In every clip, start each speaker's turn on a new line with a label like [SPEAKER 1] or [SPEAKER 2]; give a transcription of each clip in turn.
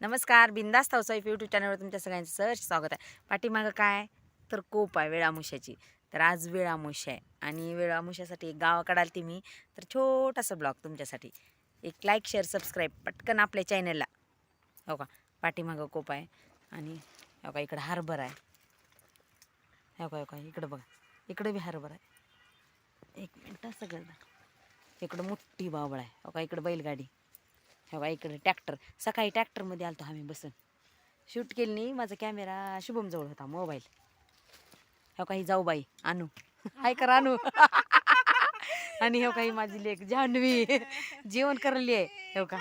[SPEAKER 1] नमस्कार, बिंदास housewife YouTube चॅनलवर तुमच्या सगळ्यांचं सहर्ष स्वागत आहे. पाठीमागं काय तर कोप आहे वेळामुशाची. तर आज वेळामुशा आहे आणि वेळामुशासाठी एक गावाकडे आलती मी. तर छोटासा ब्लॉग तुमच्यासाठी. एक लाईक शेअर सबस्क्राईब पटकन आपल्या चॅनलला. हो का, पाठीमागं कोप आहे आणि हो का इकडं हरभरा आहे. हो का इकडं बघा, इकडं बी हरभरा आहे. एक मिनटं सगळं इकडं मोठी बावळ आहे. हो का इकडं बैलगाडी. हो का इकडे ट्रॅक्टर. सकाळी ट्रॅक्टरमध्ये आलतो आम्ही बसून. शूट केली नाही. माझा कॅमेरा शुभमजवळ होता मोबाईल. हो काही जाऊ बाई आणू हाय कर आणू आणि हो काही माझी लेक जान्हवी जेवण करली आहे. हो का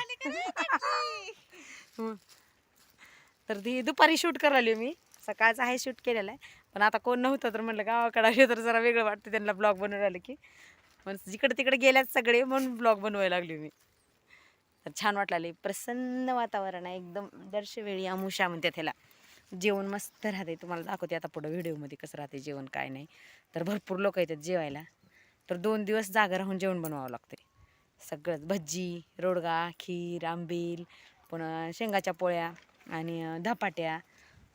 [SPEAKER 1] तर ती दुपारी शूट करायला मी. सकाळचं आहे शूट केलेलं आहे, पण आता कोण नव्हतं तर म्हणलं गावाकडे आले तर जरा वेगळं वाटतं त्यांना ब्लॉग बनवून राहिलं की. पण जिकडे तिकडे गेल्यात सगळे म्हणून ब्लॉग बनवायला लागली मी. तर छान वाटलं. प्रसन्न वातावरण आहे एकदम. दर्शवेळी अमुषा म्हणते त्याला. जेवण मस्त राहते. तुम्हाला दाखवते आता पुढं व्हिडिओमध्ये कसं राहते जेवण काय नाही. तर भरपूर लोक येतात जेवायला. तर 2 दिवस जागा राहून जेवण बनवावं लागते. सगळंच भज्जी, रोडगा, खीर, आंबील, पुन्हा शेंगाच्या पोळ्या आणि धपाट्या,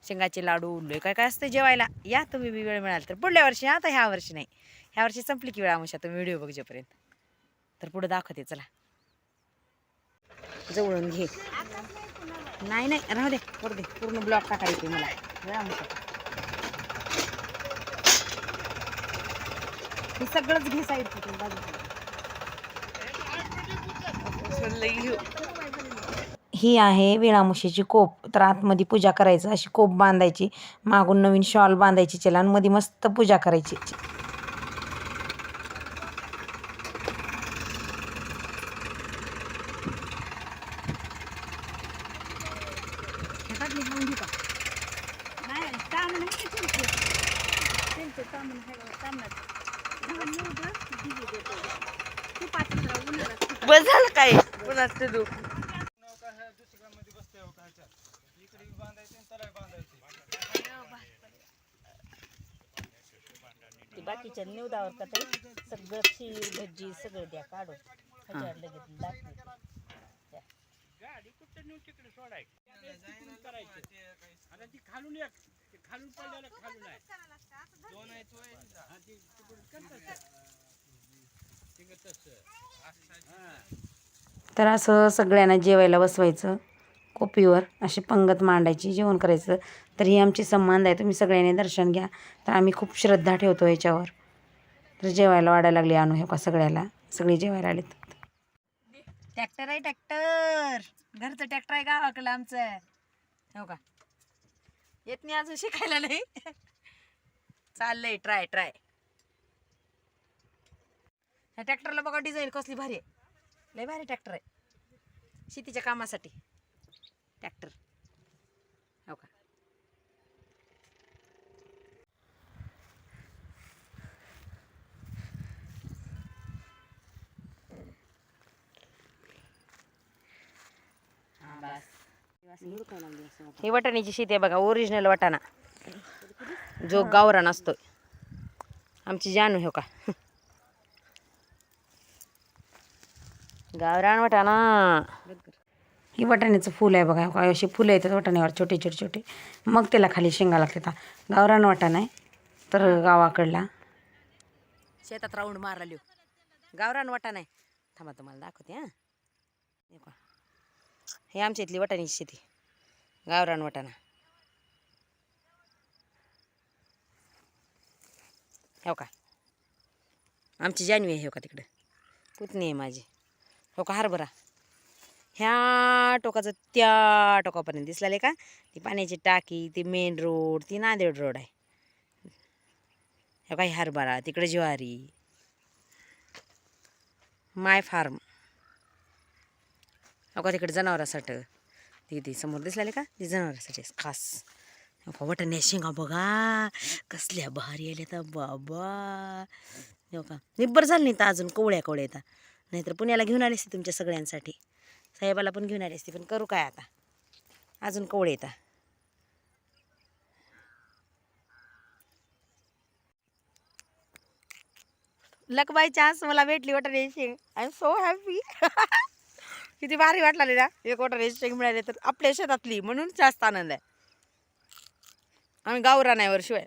[SPEAKER 1] शेंगाचे लाडू, लय काय काय असते जेवायला. या तुम्ही बी वेळ मिळाल तर. पुढल्या वर्षी आता ह्या वर्षी नाही. ह्या वर्षी संपली की वेळ अमुषा तुम्ही व्हिडिओ बघजेपर्यंत. तर पुढं दाखवते चला. जवळून घे. नाही नाही राहू दे, करू दे. पूर्ण ब्लॉक टाकायचे मला. हे सगळंच घे साईड तिथून बाजूला. ही आहे वेळामुशीची कोप. तर आतमध्ये पूजा करायचं. अशी कोप बांधायची, मागून नवीन शॉल बांधायची त्याला आणि मध्ये मस्त पूजा करायची. बस झालं काय पुन्हा तू बाकीच्या निवदावर का तरी सगळं खीर भज्जी सगळं द्या काढून लगेच गाडी कुठं नेऊन तिकडे सोडाय करायचं आता ती खालून एक खालून पडलेलं खालून आहे दोन आहेत तर असं सगळ्यांना जेवायला बसवायचं. कोपीवर अशी पंगत मांडायची, जेवण करायचं. तर ही आमची संबंध आहे. तुम्ही सगळ्यांनी दर्शन घ्या. तर आम्ही खूप श्रद्धा ठेवतो याच्यावर. तर जेवायला वाढायला लागली आणू. हे का सगळ्याला सगळे जेवायला आलेत. ट्रॅक्टर आहे ट्रॅक्टर. घरचं ट्रॅक्टर आहे गावाकडलं आमचं. हो का येत नाही अजून शिकायला नाही. चाललंय ट्राय. ह्या ट्रॅक्टरला बघा डिझाईन कसली भारी आहे. लय भारी ट्रॅक्टर आहे शेतीच्या कामासाठी. ट्रॅक्टर हो का ही वाटाण्याची शेती आहे बघा. ओरिजिनल वाटाणा जो गावरान असतो. आमची जानू हो का गावरान वाटाणा. ही वाटाण्याचं फूल आहे बघा. अशी फुलं येतात वाटाण्यावर छोटे छोटे. मग त्याला खाली शेंगा लागतात. गावरान वाटाणा आहे तर गावाकडला. शेतात राऊंड मारला गावरान वाटाणा आहे. थांबा तुम्हाला दाखवते. हां हे आमच्या इथली वाटाण्याची शेती. गावरान वाटाणा हो का. आमची जानवी आहे हो का तिकडं. पुतणी आहे माझी. हो का हरभरा ह्या टोकाचं त्या टोकापर्यंत दिसलाले का. ती पाण्याची टाकी, ती मेन रोड, ती नांदेड रोड आहे. हो का हरभरा तिकडे ज्वारी. माय फार्म हो का तिकडे जनावरासाठी. ती समोर दिसलाले का ती जनावरासाठी खास. हो का वाटाण्या शेंगा बघा कसल्या भारी आल्या तर बाबा. हो का निब्बर झालं नाही तर अजून कवळ्या येतात. नाहीतर पुण्याला घेऊन आले असते तुमच्या सगळ्यांसाठी. साहेबाला पण घेऊन आले असते, पण करू काय आता. अजून कवळे येतात. लक बाय चान्स मला भेटली वाटाण्याची शेंग. I am so happy. किती भारी वाटला ना एक वाटा रेजिस्ट्रेशन मिळाले तर आपल्या शेतातली म्हणून जास्त आनंद आहे. आम्ही गावरानावर शिवाय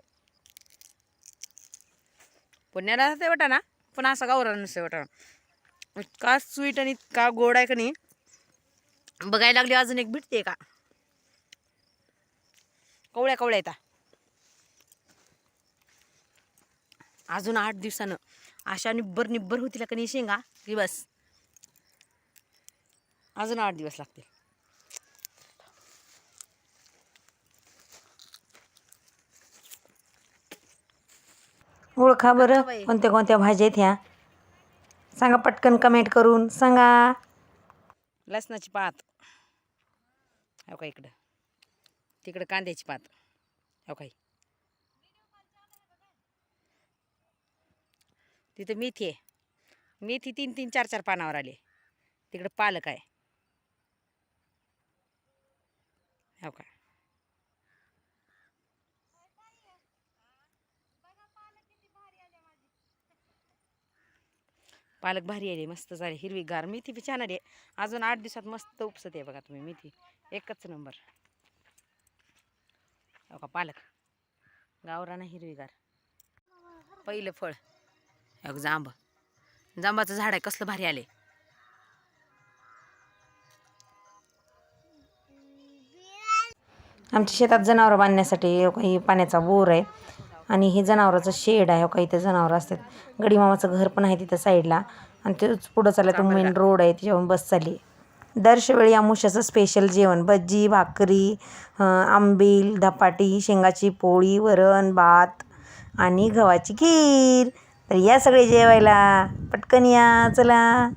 [SPEAKER 1] पुण्याला ते वाटा ना पण असा गावरान नसते वाटा. इतका स्वीट आणि इतका गोड आहे का नाही. बघायला लागली अजून एक भेटते का कवळ्या कवळ्या येतात. अजून 8 दिवसानं अशा निब्बर निब्बर होतील का नाही शेंगा की बस. अजून 8 दिवस लागतील. ओळखा बरं कोणत्या कोणत्या भाज्या आहेत ह्या सांगा पटकन कमेंट करून सांगा. लसणाची पात हो का इकडं, तिकडं कांद्याची पात हो काही, तिथं मेथी आहे. मेथी 3-3 4-4 पानावर आले. तिकडं पालक आहे हो का. पालक भारी आले मस्त झाले हिरवीगार. मेथी बी छान आली. अजून 8 दिवसात मस्त उपसत आहे बघा तुम्ही मेथी एकच नंबर हो का. पालक गावराना हिरवीगार. पहिलं फळ एक जांब, जांबाचं झाड आहे कसलं भारी आले. आमच्या शेतात जनावरं बांधण्यासाठी काही पाण्याचा बोर आहे आणि हे जनावराचं शेड आहे. काही इथं जनावरं असतात. गडीमामाचं घर पण आहे तिथं साईडला आणि तेच पुढं चालला तो मेन रोड आहे त्याच्यावरून बस चालली. दरवेळी अमुष्याचं स्पेशल जेवण भजी भाकरी आंबील धपाटी शेंगाची पोळी वरण भात आणि गव्हाची खीर. तर या सगळे जेवायला पटकन या चला.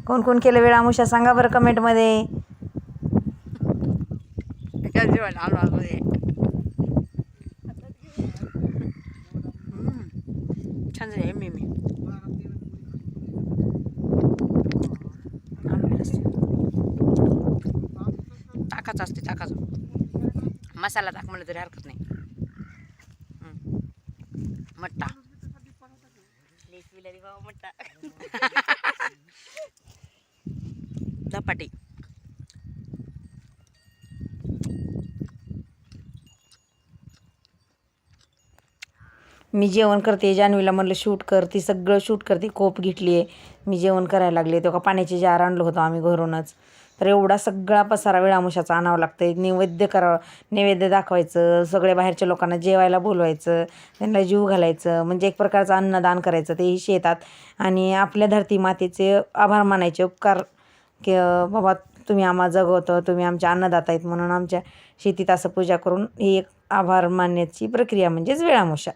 [SPEAKER 1] कोण कोण केलं वेळ अमुष्या सांगा बरं कमेंटमध्ये. छान झाले मी टाकाच असते टाकाच मसाला टाक म्हणलं तरी हरकत नाही. मट्टा मट्टा धपाटी मी जेवण करते. जान्हवीला म्हणलं शूट कर, ती सगळं शूट करते. कोप घेतली आहे, मी जेवण करायला लागले. तेव्हा पाण्याचे जार आणलं होतं आम्ही घरूनच. तर एवढा सगळा पसारा वेळामुशाचा आणावं लागतं. नैवेद्य करावं, नैवेद्य दाखवायचं, सगळ्या बाहेरच्या लोकांना जेवायला बोलवायचं, त्यांना जीव घालायचं, म्हणजे एक प्रकारचं अन्नदान करायचं. तेही शेतात आणि आपल्या धरती मातेचे आभार मानायचे, उपकार की बाबा तुम्ही आम्हाला जगवतं, तुम्ही आमच्या अन्नदाता आहेत म्हणून आमच्या शेतीत असं पूजा करून ही एक आभार मानण्याची प्रक्रिया म्हणजेच वेळामुशा.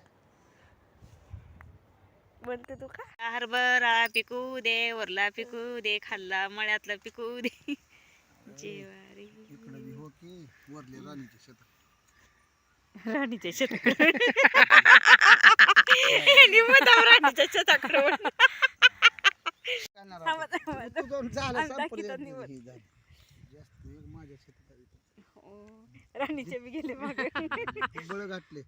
[SPEAKER 1] म्हणते तू का हरभरा पिकू दे, वरला पिकू दे, खाल्ला मळ्यातला पिकू दे. जेवारी राणीच्या शेतात राणीच्या शेताकडे राणीचे बी गेले मागे बळ घातले.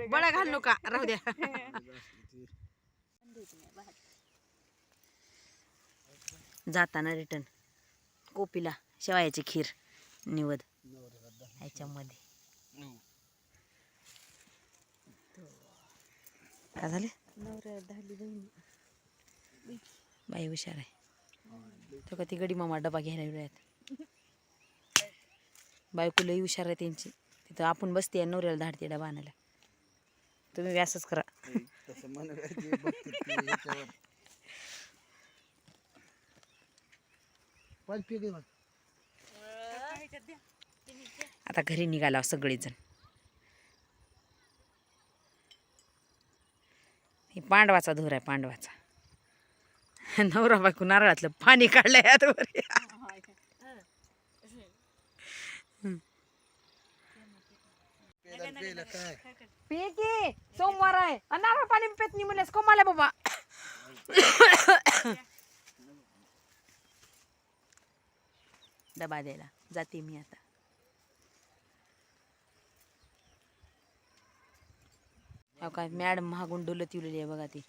[SPEAKER 1] बळा घाल नका राहू द्या. जाताना रिटर्न कोपीला शेवायाची खीर निवद ह्याच्यामध्ये काय झाले. बाई हुशार आहे. तो का ती गडी मामा डबा घ्यायला वेळात बायको लई हुशार आहे त्यांची. तिथं आपण बसते नवऱ्याला धाडते डबा आणायला. तुम्ही व्यासच करा. आता घरी निघाला सगळेजण. हे पांडवाचा धूर आहे पांडवाचा. नवरा बायको नारळातलं पाणी काढलंय आतवर. की सोमवार आहे नारळ पाणी पेत नाही म्हणल्यास कोमाला बाबा. डबा द्यायला जाते मी आता. हो काय मॅडम महागून डोलत येवलेली आहे बघा ती.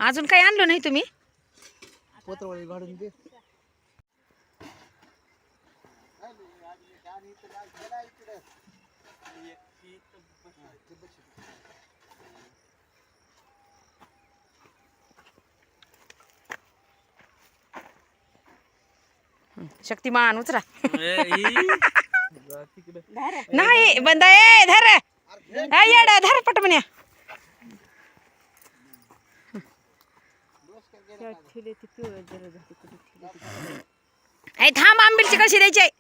[SPEAKER 1] अजून काही आणलं नाही तुम्ही?
[SPEAKER 2] पोत्रवाळी काढून दे.
[SPEAKER 1] शक्तिमान उचरा. नाही बंद आहे. धर येडा धर पट म्हण्या. ऐ थांब आंबीलची कळशी द्यायची आहे.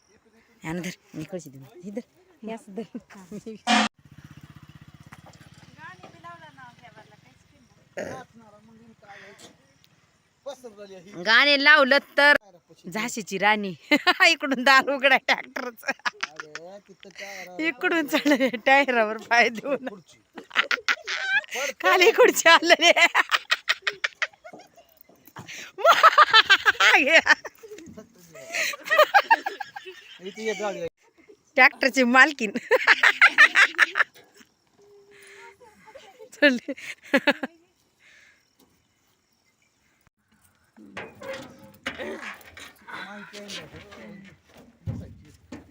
[SPEAKER 1] यानं धर मी कळशी दे. हे धर हे असं धर. गाणे लावलं तर झाशीची राणी. इकडून दार उघडाय ट्रॅक्टरच. इकडून चालले टायरावर पाय देऊन खाली खुर्ची आले. ट्रॅक्टरची मालकीन चल.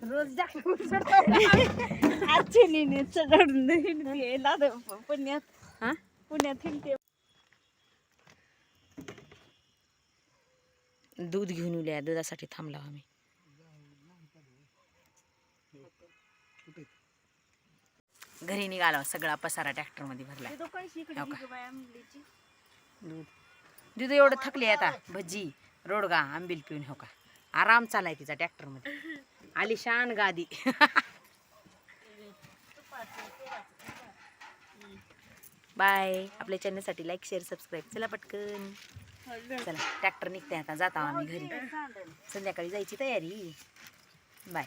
[SPEAKER 1] रोज पुण्यात दूध घेऊन उल्या. दुधासाठी थांबला आम्ही. घरी निघाला सगळा पसारा ट्रॅक्टर मध्ये भरला. दूध दूध एवढं थकले आता. भजी रोडगा आंबील पिऊन हो का आराम चालाय तिचा ट्रॅक्टर मध्ये. आलिशान गादी. बाय. आपल्या चॅनलसाठी लाईक शेअर सबस्क्राईब. चला पटकन चला ट्रॅक्टर निघते आता. जाता आम्ही घरी. संध्याकाळी जायची तयारी. बाय.